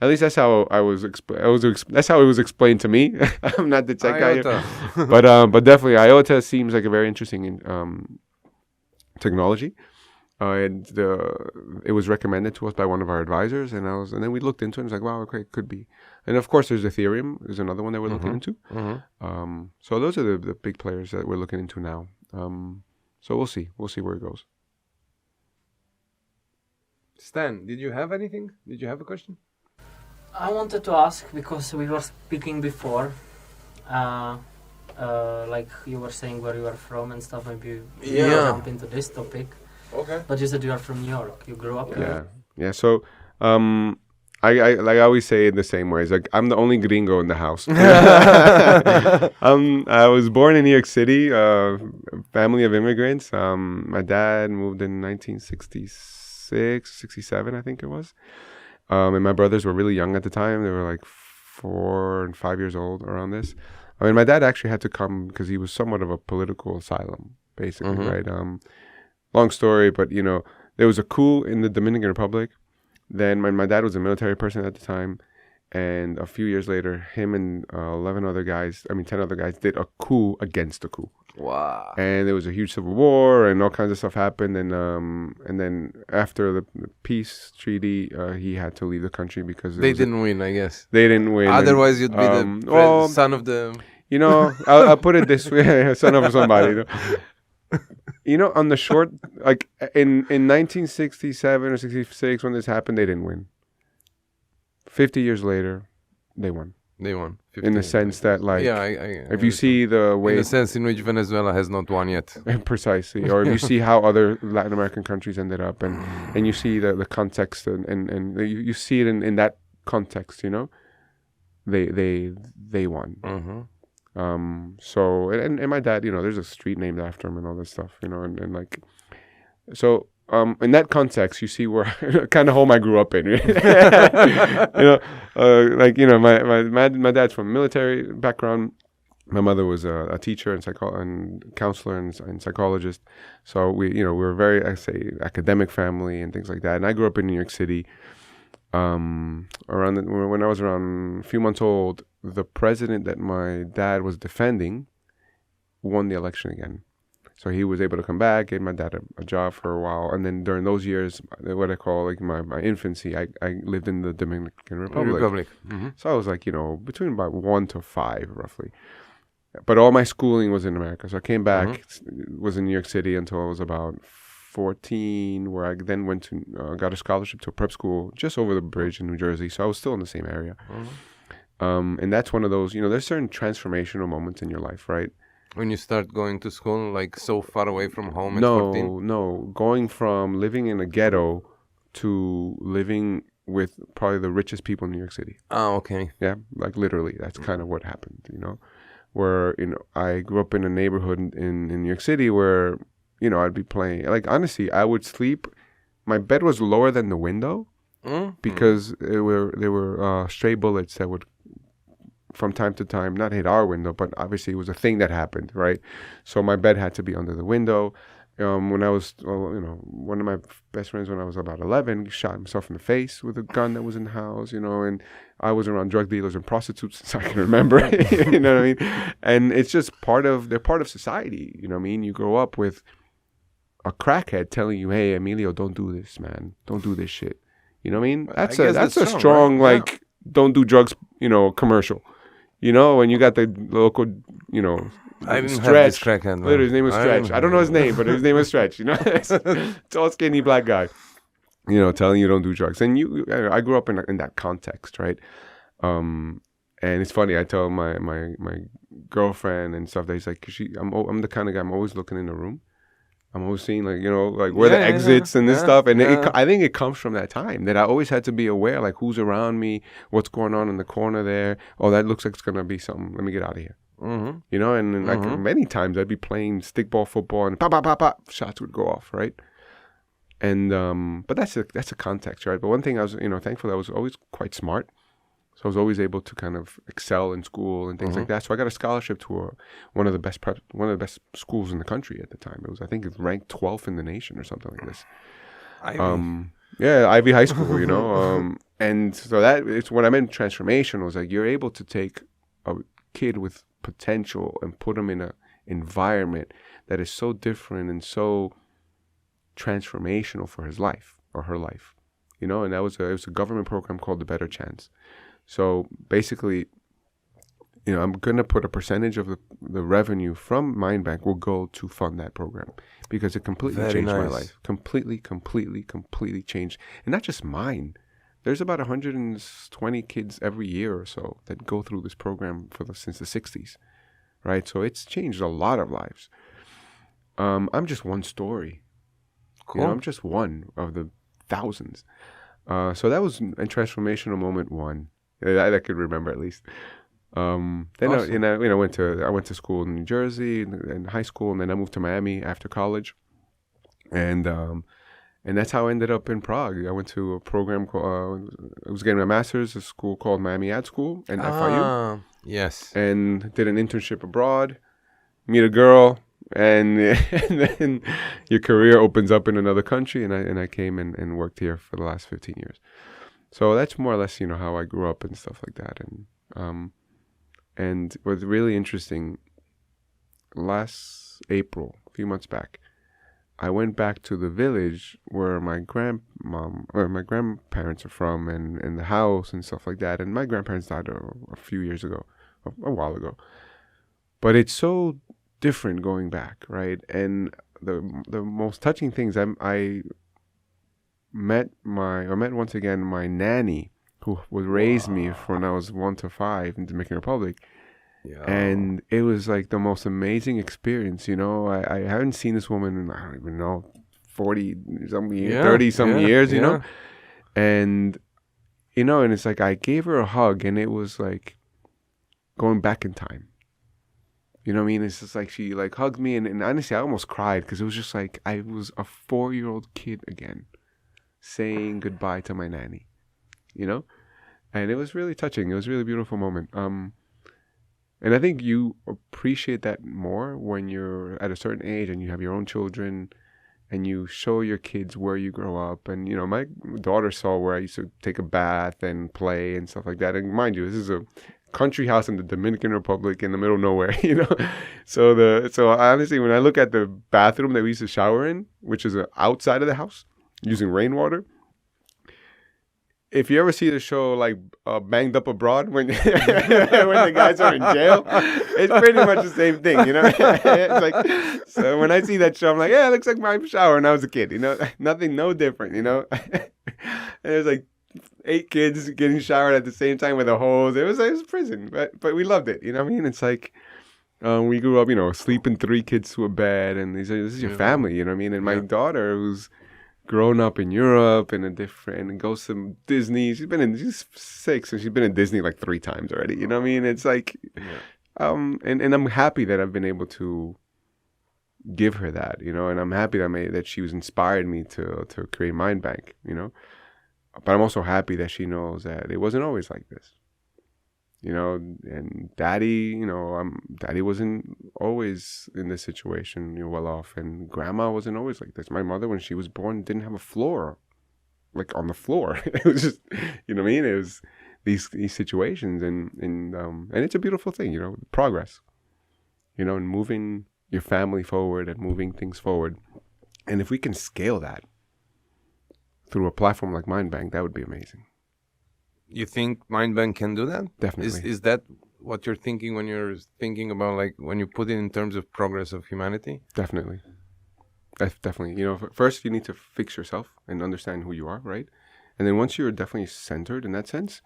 At least that's how that's how it was explained to me. I'm not the tech guy here. But definitely Iota seems like a very interesting technology. And it was recommended to us by one of our advisors, and then we looked into it and was like, wow, okay, it could be. And of course, there's Ethereum. There's another one that we're looking into. So those are the big players that we're looking into now. So we'll see. We'll see where it goes. Stan, did you have anything? Did you have a question? I wanted to ask, because we were speaking before, like you were saying where you are from and stuff, maybe you jump into this topic. Okay. But you said you are from New York. You grew up there. Yeah. So, I like I always say it the same way. It's like I'm the only gringo in the house. I was born in New York City, family of immigrants. My dad moved in 1966, 67, I think it was. And my brothers were really young at the time. They were like 4 and 5 years old around this. I mean, my dad actually had to come because he was somewhat of a political asylum, basically, right? Long story, but there was a coup in the Dominican Republic. Then my dad was a military person at the time, and a few years later, him and 10 other guys did a coup against the coup. Wow! And there was a huge civil war, and all kinds of stuff happened. And then after the peace treaty, he had to leave the country because they didn't win. I guess they didn't win. Otherwise, you'd be the son of the. I'll put it this way: son of somebody. On the short, like in 1967 or 66, when this happened, they didn't win. 50 years later, they won. They won. In the sense that, like, if you see the way... In the sense in which Venezuela has not won yet. Precisely. Or if you see how other Latin American countries ended up, and you see the context, and you see it in that context, they won. So, and my dad, there's a street named after him and all this stuff, and like, so in that context, you see where kind of home I grew up in. My dad's from military background. My mother was a teacher and counselor and psychologist. So we were very, I say, academic family and things like that. And I grew up in New York City. When I was around a few months old, the president that my dad was defending won the election again. So he was able to come back, gave my dad a job for a while. And then during those years, what I call like my infancy, I lived in the Dominican Republic. Mm-hmm. So I was like, between about 1 to 5 roughly. But all my schooling was in America. So I came back, was in New York City until I was about 14, where I then went to, got a scholarship to a prep school just over the bridge in New Jersey. So I was still in the same area. And that's one of those, there's certain transformational moments in your life, right? When you start going to school, like so far away from home at 14? No. Going from living in a ghetto to living with probably the richest people in New York City. Oh, okay. Yeah, like literally, that's kind of what happened, where, I grew up in a neighborhood in New York City where, I'd be playing, like, honestly, I would sleep, my bed was lower than the window because there were stray bullets that would, from time to time, not hit our window, but obviously it was a thing that happened, right? So my bed had to be under the window. When I was, one of my best friends when I was about 11 shot himself in the face with a gun that was in the house, and I was around drug dealers and prostitutes since I can remember, you know what I mean? And it's just they're part of society, you know what I mean? You grow up with a crackhead telling you, hey, Emilio, don't do this, man. Don't do this shit. You know what I mean? That's a strong, right? like, don't do drugs, commercial. When you got the local, I didn't have Stretch. this crackhead. Literally, his name was Stretch. I don't know his name, but his name was Stretch. Tall, skinny black guy. Telling you don't do drugs. And I grew up in that context, right? And it's funny. I tell my girlfriend and stuff that he's like, I'm the kind of guy. I'm always looking in the room. I'm always seeing where the exits and this stuff. And I think it comes from that time that I always had to be aware, like who's around me, what's going on in the corner there. Oh, that looks like it's gonna be something. Let me get out of here. Mm-hmm. And like many times I'd be playing stickball football and pop, pop, pop, pop, shots would go off, right? And but that's a context, right? But one thing I was, thankful I was always quite smart, so I was always able to kind of excel in school and things like that. So I got a scholarship to one of the best schools in the country at the time. I think it ranked 12th in the nation or something like this. Ivy High School, and so that it's what I meant transformation was like you're able to take a kid with potential and put them in an environment that is so different and so transformational for his life or her life, and that was it was a government program called the Better Chance. So basically, I'm gonna put a percentage of the revenue from Mindbank will go to fund that program because it completely changed my life. Completely changed, and not just mine. There's about 120 kids every year or so that go through this program since the 60s, right? So it's changed a lot of lives. I'm just one story. Cool. I'm just one of the thousands. So that was a transformational moment one that I could remember at least. Then awesome. I went to school in New Jersey in high school, and then I moved to Miami after college, and that's how I ended up in Prague. I went to a program called, I was getting my master's at a school called Miami Ad School and FIU. Yes. And did an internship abroad, meet a girl, and then your career opens up in another country. And I came and worked here for the last 15 years. So that's more or less, how I grew up and stuff like that. And what's really interesting, last April, a few months back, I went back to the village where my grandparents are from and the house and stuff like that. And my grandparents died a few years ago, a while ago. But it's so different going back, right? And the most touching things, I met once again my nanny who would raise me when I was 1 to 5 in the Dominican Republic. Yeah. And it was like the most amazing experience, I haven't seen this woman in, I don't even know, 40-some years, 30-some years, you know? And, and it's like I gave her a hug and it was like going back in time. You know what I mean? It's just like she like hugged me, and honestly, I almost cried because it was just like I was a 4-year-old kid again, saying goodbye to my nanny. You know, and it was really touching. It was a really beautiful moment. And I think you appreciate that more when you're at a certain age and you have your own children, and you show your kids where you grow up. And, you know, my daughter saw where I used to take a bath and play and stuff like that. And mind you, this is a country house in the Dominican Republic in the middle of nowhere, you know? So honestly, when I look at the bathroom that we used to shower in, which is outside of the house, using rainwater, if you ever see the show like Banged Up Abroad when when the guys are in jail, it's pretty much the same thing, you know. It's like, so when I see that show, I'm like, yeah, it looks like my shower when I was a kid, you know. Nothing, no different, you know. And there's like 8 kids getting showered at the same time with a hose. It was prison, but we loved it, you know what I mean? It's like we grew up, you know, sleeping 3 kids to a bed, and this is your family, you know what I mean? And my daughter, who's grown up in Europe and and goes to Disney. She's 6 and she's been in Disney like 3 times already. You know what I mean? It's like, and I'm happy that I've been able to give her that, you know, and I'm happy that she was inspired me to create Mindbank, you know, but I'm also happy that she knows that it wasn't always like this, you know, and daddy, you know, daddy wasn't always in this situation, you know, well off, and grandma wasn't always like this. My mother, when she was born, didn't have a floor, like on the floor. It was just, you know what I mean? It was these situations, and it's a beautiful thing, you know, progress, you know, and moving your family forward and moving things forward. And if we can scale that through a platform like Mindbank, that would be amazing. You think Mindbank can do that? Definitely. Is that what you're thinking when you're thinking about, like, when you put it in terms of progress of humanity? Definitely. Definitely. You know, first you need to fix yourself and understand who you are, right? And then once you're definitely centered in that sense,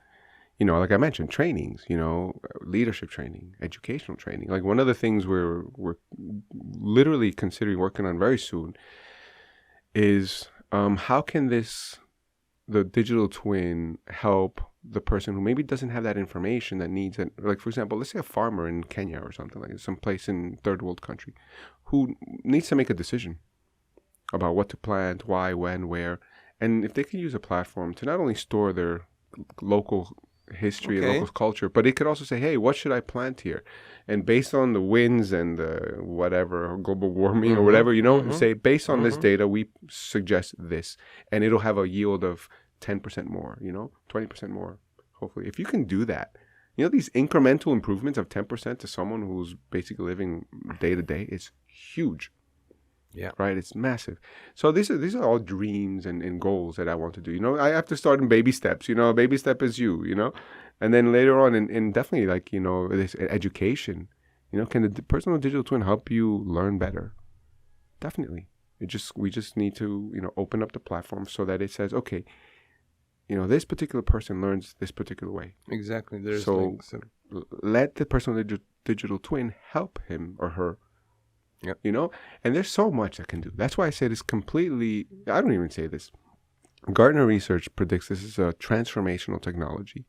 you know, like I mentioned, trainings, you know, leadership training, educational training. Like one of the things we're literally considering working on very soon is how can the digital twin help the person who maybe doesn't have that information that needs it. Like, for example, let's say a farmer in Kenya or something, like some place in third world country who needs to make a decision about what to plant, why, when, where. And if they can use a platform to not only store their local history and local culture, but it could also say, hey, what should I plant here? And based on the winds and the whatever, global warming or whatever, you know, say, based on this data, we suggest this. And it'll have a yield of 10% more, you know, 20% more, hopefully. If you can do that, you know, these incremental improvements of 10% to someone who's basically living day to day, it's huge. Yeah. Right? It's massive. So these are all dreams and goals that I want to do. You know, I have to start in baby steps. You know, a baby step is you know. And then later on, and definitely, like, you know, this education, you know, can the personal digital twin help you learn better? Definitely. We just need to, you know, open up the platform so that it says, okay, you know, this particular person learns this particular way. Exactly. There's so let the personal digital twin help him or her. Yep. You know, and there's so much that can do. That's why I said it's completely, I don't even say this. Gartner research predicts this is a transformational technology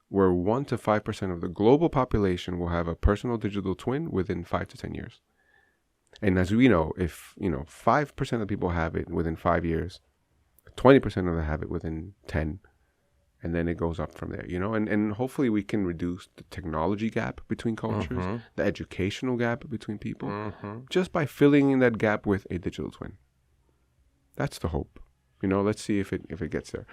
where 1 to 5% of the global population will have a personal digital twin within 5 to 10 years. And as we know, if, you know, 5% of people have it within 5 years, 20% of them have it within 10, and then it goes up from there, you know, and hopefully we can reduce the technology gap between cultures, the educational gap between people, just by filling in that gap with a digital twin. That's the hope, you know. Let's see if it gets there.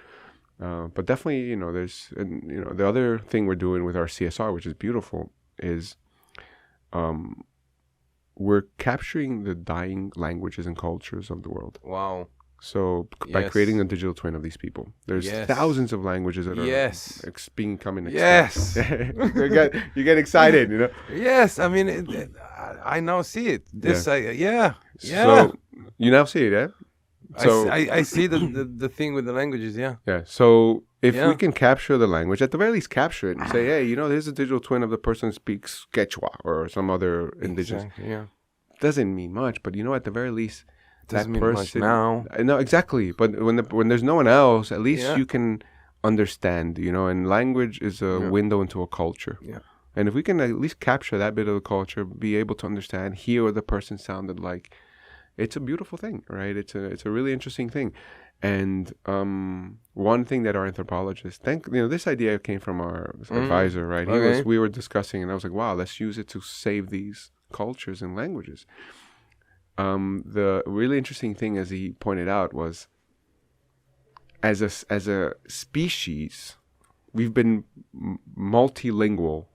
But definitely, you know, you know, the other thing we're doing with our CSR, which is beautiful, is we're capturing the dying languages and cultures of the world. Wow. So by creating a digital twin of these people, there's thousands of languages that are becoming extinct. Yes. You get excited, you know? Yes. I mean, I now see it. So you now see it, yeah? So I see the thing with the languages, yeah. Yeah. So if we can capture the language, at the very least capture it and say, hey, you know, there's a digital twin of the person who speaks Quechua or some other indigenous. Exactly, yeah. Doesn't mean much, but you know, at the very least, doesn't mean much now. No, exactly. But when there's no one else, at least you can understand, you know, and language is a window into a culture. Yeah. And if we can at least capture that bit of the culture, be able to understand, hear what the person sounded like, it's a beautiful thing, right? It's a really interesting thing. And one thing that our anthropologist, this idea came from our advisor, right? We were discussing, and I was like, wow, let's use it to save these cultures and languages. The really interesting thing, as he pointed out, was as a species, we've been multilingual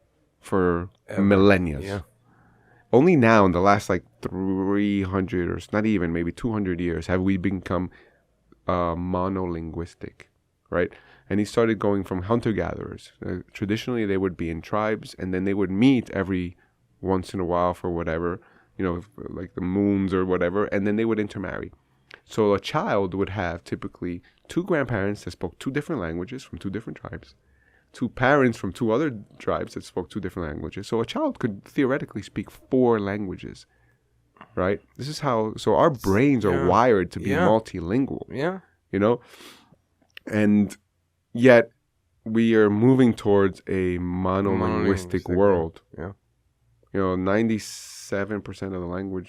for millennia. Yeah. Only now, in the last like 300 or not even maybe 200 years, have we become monolinguistic, right? And he started going from hunter-gatherers. Traditionally, they would be in tribes, and then they would meet every once in a while for whatever, like the moons or whatever, and then they would intermarry. So a child would have typically 2 grandparents that spoke 2 different languages from 2 different tribes, 2 parents from 2 other tribes that spoke 2 different languages. So a child could theoretically speak 4 languages, right? This is how, so our brains are wired to be multilingual, and yet we are moving towards a monolinguistic world. 97% of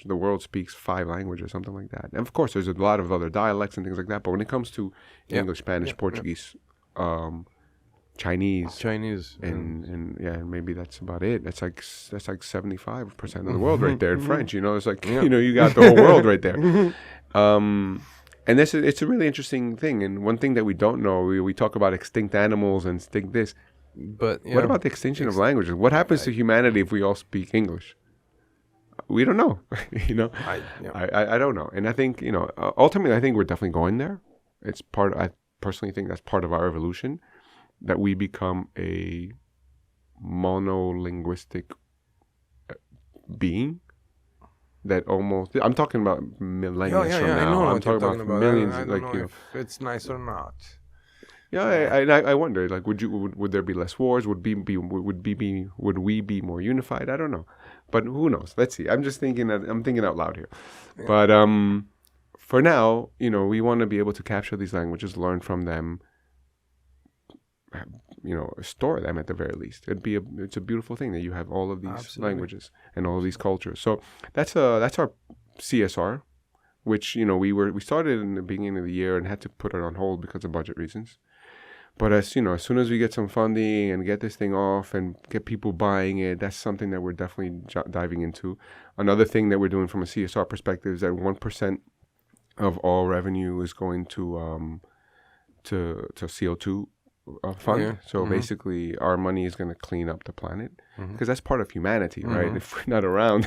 the world speaks 5 languages, something like that. And of course, there's a lot of other dialects and things like that. But when it comes to English, Spanish, Portuguese, Chinese, and maybe that's about it. That's like 75% of the world right there. In French, it's like you got the whole world right there. And it's a really interesting thing. And one thing that we don't know, we talk about extinct animals and extinct this. But what about the extinction of languages? What happens to humanity if we all speak English? We don't know. I don't know. And I think, ultimately, I think we're definitely going there. I personally think that's part of our evolution, that we become a monolinguistic being. That almost, I'm talking about millennia from now. I'm talking about millions. I don't know if it's nice or not. Yeah, I wonder. Like, would there be less wars? Would we be more unified? I don't know, but who knows? Let's see. I'm thinking out loud here. Yeah. But for now, we want to be able to capture these languages, learn from them, store them at the very least. It's a beautiful thing that you have all of these languages and all of these cultures. So that's our CSR, which we started in the beginning of the year and had to put it on hold because of budget reasons. But as soon as we get some funding and get this thing off and get people buying it, that's something that we're definitely diving into. Another thing that we're doing from a CSR perspective is that 1% of all revenue is going to CO2 fund. Yeah. So basically, our money is going to clean up the planet because that's part of humanity, right? If we're not around,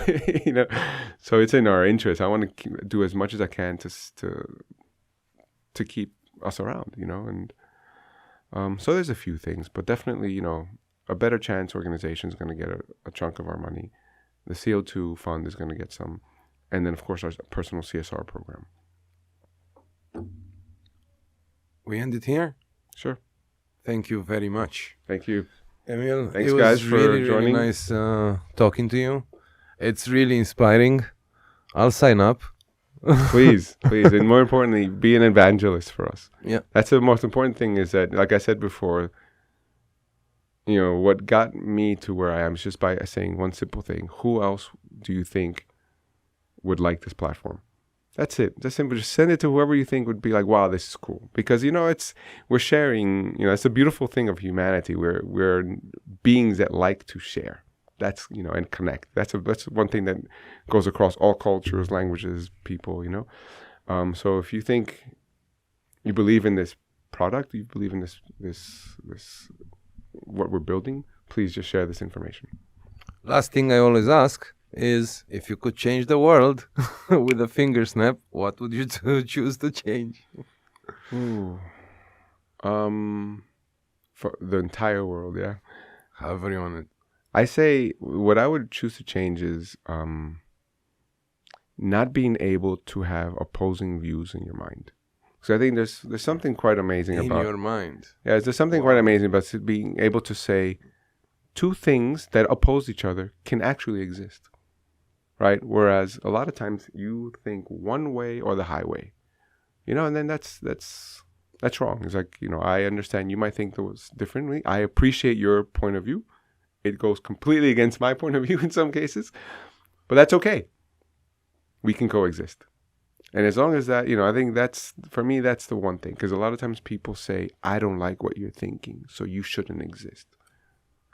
So it's in our interest. I want to do as much as I can to keep us around, and. So there's a few things, but definitely, a better chance organization is going to get a chunk of our money. The CO2 fund is going to get some. And then, of course, our personal CSR program. We end it here? Sure. Thank you very much. Thank you. Emil, thanks, guys, for joining. Really nice talking to you. It's really inspiring. I'll sign up. please, and more importantly, be an evangelist for us. Yeah, that's the most important thing. Is that, like I said before, what got me to where I am is just by saying one simple thing: who else do you think would like this platform? That's it. Just simple. Just send it to whoever you think would be like, wow, this is cool. Because we're sharing. It's a beautiful thing of humanity. We're beings that like to share. That's and connect. That's one thing that goes across all cultures, languages, people. So if you think you believe in this product, you believe in this what we're building, please just share this information. Last thing I always ask is, if you could change the world with a finger snap, what would you choose to change? For the entire world, yeah. However you want it. I say what I would choose to change is not being able to have opposing views in your mind. So I think there's something quite amazing about... In your mind. Yeah, there's something quite amazing about being able to say 2 things that oppose each other can actually exist, right? Whereas a lot of times you think one way or the highway, and then that's wrong. It's like, I understand you might think those differently. I appreciate your point of view. it goes completely against my point of view in some cases, but that's okay. We can coexist. And as long as that, I think that's, for me, that's the one thing. Because a lot of times people say, I don't like what you're thinking, so you shouldn't exist.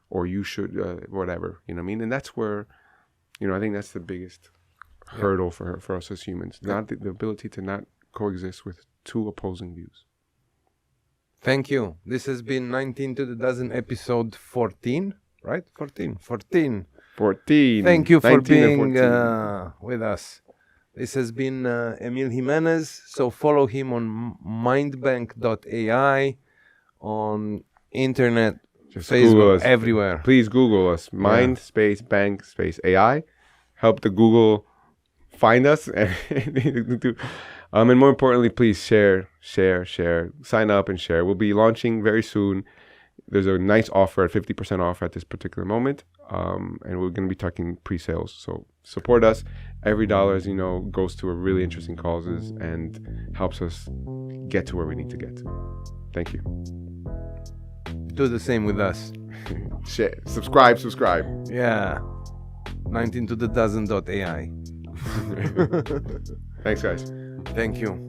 Or you should, whatever, you know what I mean? And that's where, I think that's the biggest hurdle for us as humans. Not the ability to not coexist with two opposing views. Thank you. This has been 19 to the dozen, episode 14, right? 14. 14. Thank you for 19 being and 14. with us. This has been EMIL Jimenez. So follow him on Mindbank.ai, on internet, Just Google Facebook, us. everywhere. Please Google us. Mind space bank space AI. Help the Google find us. And more importantly, please share. Sign up and share. We'll be launching very soon. There's a nice offer at 50% off at this particular moment. And we're going to be talking pre-sales. So support us. Every dollar, as you know, goes to a really interesting causes and helps us get to where we need to get to. Thank you. Do the same with us. Share. Subscribe. Yeah. 19 to the dozen.ai. Thanks, guys. Thank you.